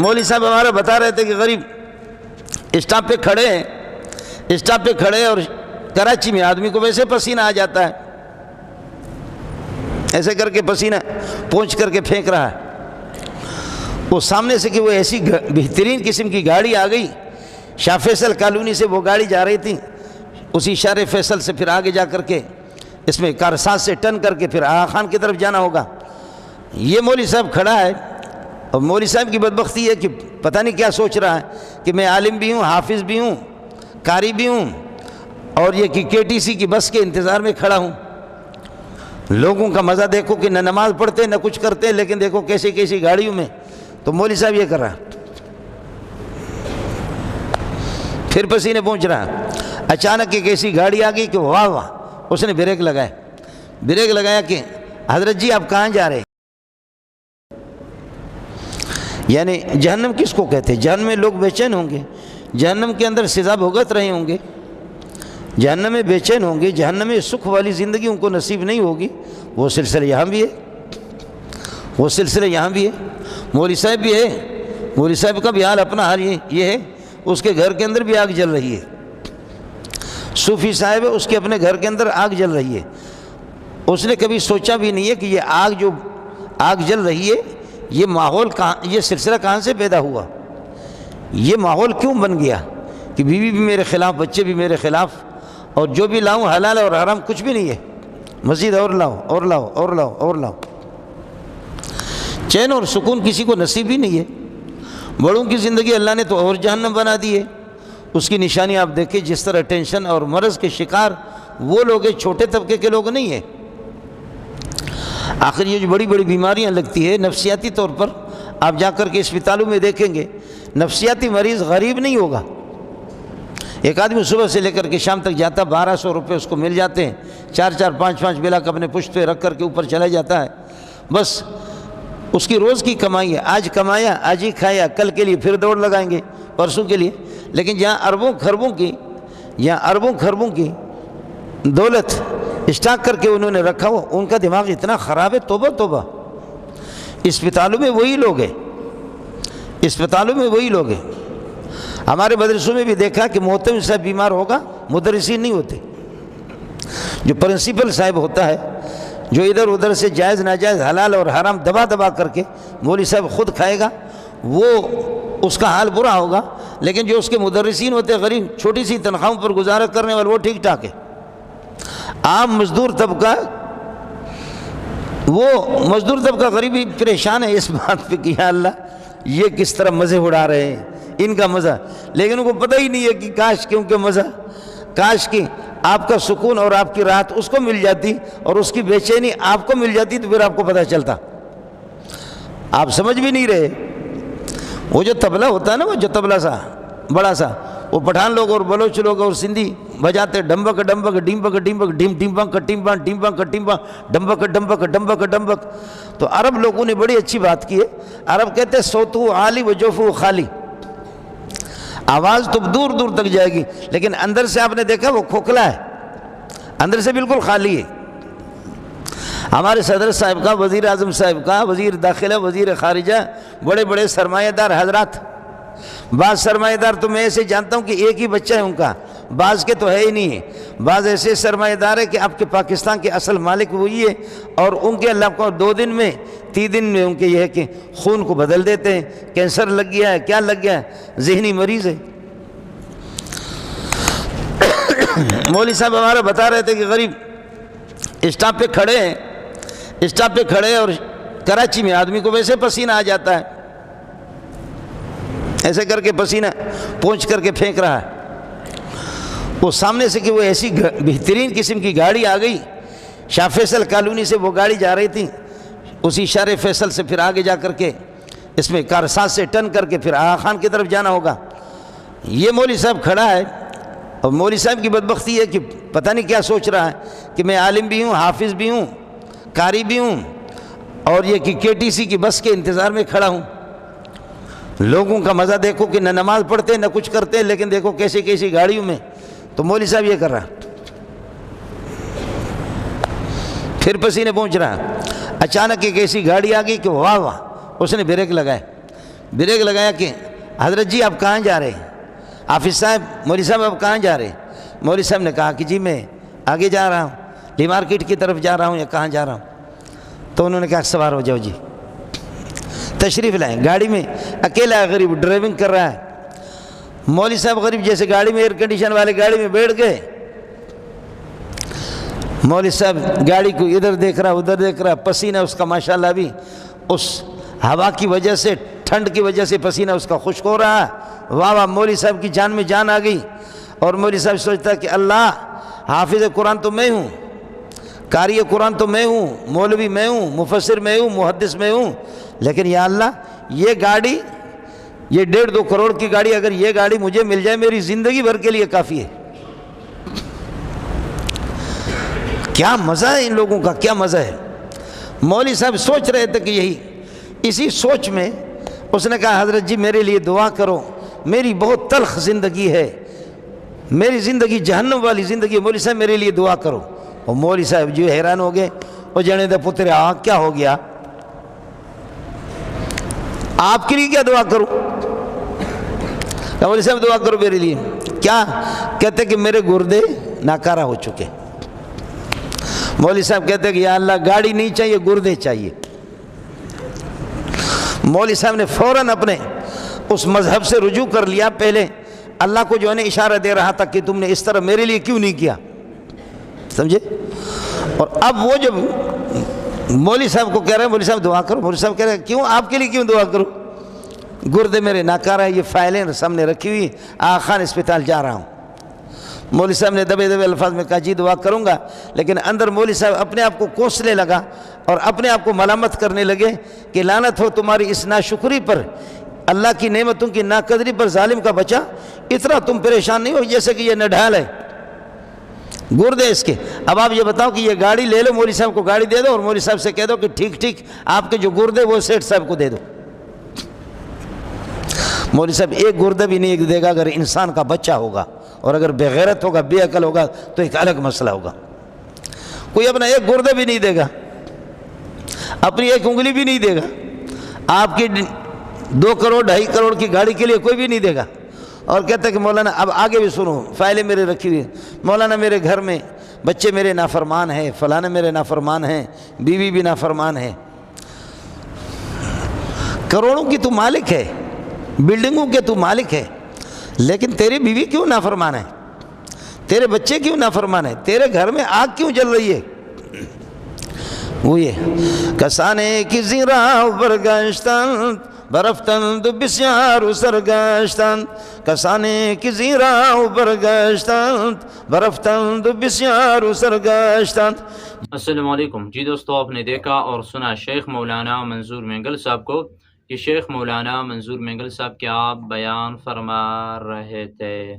مولوی صاحب ہمارا بتا رہے تھے کہ غریب اسٹاپ پہ کھڑے ہیں، اسٹاپ پہ کھڑے اور کراچی میں آدمی کو ویسے پسینہ آ جاتا ہے، ایسے کر کے پسینہ پہنچ کر کے پھینک رہا ہے، وہ سامنے سے کہ وہ ایسی بہترین قسم کی گاڑی آ گئی، شاہ فیصل کالونی سے وہ گاڑی جا رہی تھی، اسی شار فیصل سے پھر آگے جا کر کے اس میں کارساز سے ٹرن کر کے پھر آغا خان کی طرف جانا ہوگا۔ یہ مولوی صاحب کھڑا ہے اور مولوی صاحب کی بدبختی ہے کہ پتہ نہیں کیا سوچ رہا ہے کہ میں عالم بھی ہوں، حافظ بھی ہوں، قاری بھی ہوں، اور یہ کہ KTC کی بس کے انتظار میں کھڑا ہوں۔ لوگوں کا مزہ دیکھو کہ نہ نماز پڑھتے نہ کچھ کرتے، لیکن دیکھو کیسی کیسی گاڑیوں میں، تو مولوی صاحب یہ کر رہا پھر پسینے پہنچ رہا۔ اچانک ایک ایسی گاڑی آ گئی کہ واہ واہ، اس نے بریک لگایا کہ حضرت جی آپ کہاں جا رہے ہیں؟ یعنی جہنم کس کو کہتے ہیں؟ جہنم میں لوگ بے چین ہوں گے، جہنم کے اندر سزا بھگت رہے ہوں گے، جہنم میں بے چین ہوں گے، جہنم میں سکھ والی زندگی ان کو نصیب نہیں ہوگی۔ وہ سلسلہ یہاں بھی ہے، مولوی صاحب بھی ہے، مولوی صاحب کا بھی حال اپنا حال یہ ہے، اس کے گھر کے اندر بھی آگ جل رہی ہے۔ صوفی صاحب ہے، اس کے اپنے گھر کے اندر آگ جل رہی ہے، اس نے کبھی سوچا بھی نہیں ہے کہ یہ آگ جل رہی ہے، یہ ماحول کہاں، یہ سلسلہ کہاں سے پیدا ہوا، یہ ماحول کیوں بن گیا کہ بیوی بھی میرے خلاف، بچے بھی میرے خلاف، اور جو بھی لاؤں حلال اور حرام کچھ بھی نہیں ہے، مزید اور لاؤ، چین اور سکون کسی کو نصیب ہی نہیں ہے۔ بڑوں کی زندگی اللہ نے تو اور جہنم بنا دی ہے۔ اس کی نشانی آپ دیکھیں، جس طرح ٹینشن اور مرض کے شکار وہ لوگ ہیں، چھوٹے طبقے کے لوگ نہیں ہیں۔ آخر یہ جو بڑی بڑی بیماریاں لگتی ہے نفسیاتی طور پر، آپ جا کر کے اسپتالوں میں دیکھیں گے، نفسیاتی مریض غریب نہیں ہوگا۔ ایک آدمی صبح سے لے کر کے شام تک جاتا، 1200 روپے اس کو مل جاتے ہیں، 4 5 بلاک اپنے پشت پہ رکھ کر کے اوپر چلا جاتا ہے، بس اس کی روز کی کمائی ہے، آج کمایا، آج ہی کھایا، کل کے لیے پھر دوڑ لگائیں گے، پرسوں کے لیے۔ لیکن جہاں اربوں خربوں کی دولت اسٹاک کر کے انہوں نے رکھا ہو، ان کا دماغ اتنا خراب ہے، توبہ۔ اسپتالوں میں وہی لوگ ہیں، ہمارے مدرسوں میں بھی دیکھا کہ محتم صاحب بیمار ہوگا، مدرسین نہیں ہوتے، جو پرنسپل صاحب ہوتا ہے، جو ادھر ادھر سے جائز ناجائز حلال اور حرام دبا کر کے مولوی صاحب خود کھائے گا، وہ اس کا حال برا ہوگا۔ لیکن جو اس کے مدرسین ہوتے ہیں، غریب چھوٹی سی تنخواہوں پر گزارا کرنے والے، وہ ٹھیک ٹھاک ہے۔ عام مزدور طبقہ غریبی پریشان ہے اس بات پہ کہ یا اللہ یہ کس طرح مزے اڑا رہے ہیں، ان کا مزہ، لیکن ان کو پتہ ہی نہیں ہے کہ کاش کیونکہ مزہ، کاش کہ آپ کا سکون اور آپ کی راحت اس کو مل جاتی اور اس کی بے چینی آپ کو مل جاتی، تو پھر آپ کو پتہ چلتا۔ آپ سمجھ بھی نہیں رہے۔ وہ جو طبلہ ہوتا ہے نا، وہ جو طبلہ سا بڑا سا، وہ پٹھان لوگ اور بلوچ لوگ اور سندھی بجاتے، ڈمبک ڈمبک ڈمبک ڈمبک ڈم ڈمبک ٹمبا ڈمبک ٹمبا ڈمبک ڈمبک ڈمبک ڈمبک۔ تو عرب لوگوں نے بڑی اچھی بات کی ہے، عرب کہتے ہیں صوتو عالی و جوفو خالی، آواز تو دور دور تک جائے گی لیکن اندر سے آپ نے دیکھا وہ کھوکھلا ہے، اندر سے بالکل خالی ہے۔ ہمارے صدر صاحب کا، وزیر اعظم صاحب کا، وزیر داخلہ، وزیر خارجہ، بڑے بڑے سرمایہ دار حضرات، بعض سرمایہ دار تو میں ایسے جانتا ہوں کہ ایک ہی بچہ ہے ان کا، بعض کے تو ہے ہی نہیں ہے، بعض ایسے سرمایہ دار ہے کہ آپ کے پاکستان کے اصل مالک وہی ہے، اور ان کے اللہ کو 2 دن میں 3 دن میں ان کے یہ ہے کہ خون کو بدل دیتے ہیں، کینسر لگ گیا ہے، کیا لگ گیا ہے، ذہنی مریض ہے۔ مولوی صاحب ہمارا بتا رہے تھے کہ غریب اسٹاپ پہ کھڑے اور کراچی میں آدمی کو ویسے پسینہ آ جاتا ہے، ایسے کر کے پسینہ پہنچ کر کے پھینک رہا ہے، وہ سامنے سے کہ وہ ایسی بہترین قسم کی گاڑی آ گئی، شاہ فیصل کالونی سے وہ گاڑی جا رہی تھی، اسی شار فیصل سے پھر آگے جا کر کے اس میں کارساز سے ٹرن کر کے پھر آغا خان کی طرف جانا ہوگا۔ یہ مولوی صاحب کھڑا ہے اور مولوی صاحب کی بدبختی ہے کہ پتہ نہیں کیا سوچ رہا ہے کہ میں عالم بھی ہوں، حافظ بھی ہوں، قاری بھی ہوں، اور یہ کہ KTC کی بس کے انتظار میں کھڑا ہوں۔ لوگوں کا مزہ دیکھو کہ نہ نماز پڑھتے نہ کچھ کرتے، لیکن دیکھو کیسی کیسی گاڑیوں میں، تو مولوی صاحب یہ کر رہا پھر پسینے پہنچ رہا۔ اچانک ایک ایسی گاڑی آ گئی کہ واہ واہ، اس نے بریک بریک لگایا کہ حضرت جی آپ کہاں جا رہے ہیں؟ حافظ صاحب، مولوی صاحب آپ کہاں جا رہے ہیں؟ مولوی صاحب نے کہا کہ جی میں آگے جا رہا ہوں، ڈی مارکیٹ کی طرف جا رہا ہوں یا کہاں جا رہا ہوں؟ تو انہوں نے کہا سوار ہو جاؤ جی، تشریف لائیں۔ گاڑی میں اکیلا غریب ڈرائیونگ کر رہا ہے، مولوی صاحب غریب جیسے گاڑی میں ایئر کنڈیشن والے گاڑی میں بیٹھ گئے، مولوی صاحب گاڑی کو ادھر دیکھ رہا ادھر دیکھ رہا، پسینہ اس کا ماشاءاللہ بھی اس ہوا کی وجہ سے، ٹھنڈ کی وجہ سے پسینہ اس کا خشک ہو رہا ہے۔ واہ واہ، مولوی صاحب کی جان میں جان آ گئی، اور مولوی صاحب سوچتا کہ اللہ، حافظ قرآن تو میں ہوں، قاری قرآن تو میں ہوں، مولوی میں ہوں، مفسر میں ہوں، محدث میں ہوں، لیکن یا اللہ یہ گاڑی، یہ 1.5-2 کروڑ کی گاڑی، اگر یہ گاڑی مجھے مل جائے میری زندگی بھر کے لیے کافی ہے۔ کیا مزہ ہے ان لوگوں کا، کیا مزہ ہے۔ مولوی صاحب سوچ رہے تھے کہ یہی، اسی سوچ میں اس نے کہا حضرت جی میرے لیے دعا کرو، میری بہت تلخ زندگی ہے، میری زندگی جہنم والی زندگی ہے، مولوی صاحب میرے لیے دعا کرو۔ اور مولوی صاحب جو حیران ہو گئے، وہ جنے دے پتر کیا ہو گیا، آپ کے لیے کیا دعا کروں؟ مولوی صاحب دعا کرو میرے لیے، کیا؟ کہتے کہ میرے گردے ناکارہ ہو چکے۔ مولوی صاحب کہتے کہ یا اللہ گاڑی نہیں چاہیے، گردے چاہیے۔ مولوی صاحب نے فوراً اپنے اس مذہب سے رجوع کر لیا، پہلے اللہ کو جو ہے نا اشارہ دے رہا تھا کہ تم نے اس طرح میرے لیے کیوں نہیں کیا، سمجھے؟ اور اب وہ جب مولوی صاحب کو کہہ رہے ہیں مولوی صاحب دعا کرو، مولوی صاحب کہہ رہے ہیں کیوں، آپ کے لیے کیوں دعا کروں؟ گردے میرے ناکارہ ہے، یہ فائلیں سامنے رکھی ہوئی، آغا خان اسپتال جا رہا ہوں۔ مولوی صاحب نے دبے دبے الفاظ میں کہا جی دعا کروں گا، لیکن اندر مولوی صاحب اپنے آپ کو کوسنے لگا اور اپنے آپ کو ملامت کرنے لگے کہ لعنت ہو تمہاری اس ناشکری پر، اللہ کی نعمتوں کی ناقدری پر، ظالم کا بچہ، اتنا تم پریشان نہیں ہو جیسے کہ یہ نڈھال ہے، گردے اس کے۔ اب آپ یہ بتاؤ کہ یہ گاڑی لے لو، مولوی صاحب کو گاڑی دے دو اور مولوی صاحب سے کہہ دو کہ ٹھیک ٹھیک آپ کے جو گردے وہ سیٹھ صاحب کو دے دو۔ مولوی صاحب ایک گردہ بھی نہیں دے گا اگر انسان کا بچہ ہوگا، اور اگر بے غیرت ہوگا، بے عقل ہوگا تو ایک الگ مسئلہ ہوگا۔ کوئی اپنا ایک گردہ بھی نہیں دے گا، اپنی ایک انگلی بھی نہیں دے گا، آپ کی 2 کروڑ 2.5 کروڑ کی گاڑی کے لیے کوئی بھی نہیں دے گا۔ اور کہتا ہے کہ مولانا اب آگے بھی سنو، فائلیں میرے رکھی ہوئی، مولانا میرے گھر میں بچے میرے نافرمان ہیں، فلانے میرے نافرمان ہیں، بیوی بھی نافرمان ہے۔ کروڑوں کی تو مالک ہے، بلڈنگوں کے تو مالک ہے، لیکن تیری بیوی کیوں نافرمان ہے، تیرے بچے کیوں نافرمان ہے، تیرے گھر میں آگ کیوں جل رہی ہے؟ وہ یہ کسانے کی زیرہ برگشتن برفتند بسیار سرگشتن، کسانے کی زیرہ برگشتن برفتند بسیار سرگشتن۔ السلام علیکم جی دوستو، آپ نے دیکھا اور سنا شیخ مولانا منظور مینگل صاحب کو کہ شیخ مولانا منظور مینگل صاحب کیا بیان فرما رہے تھے۔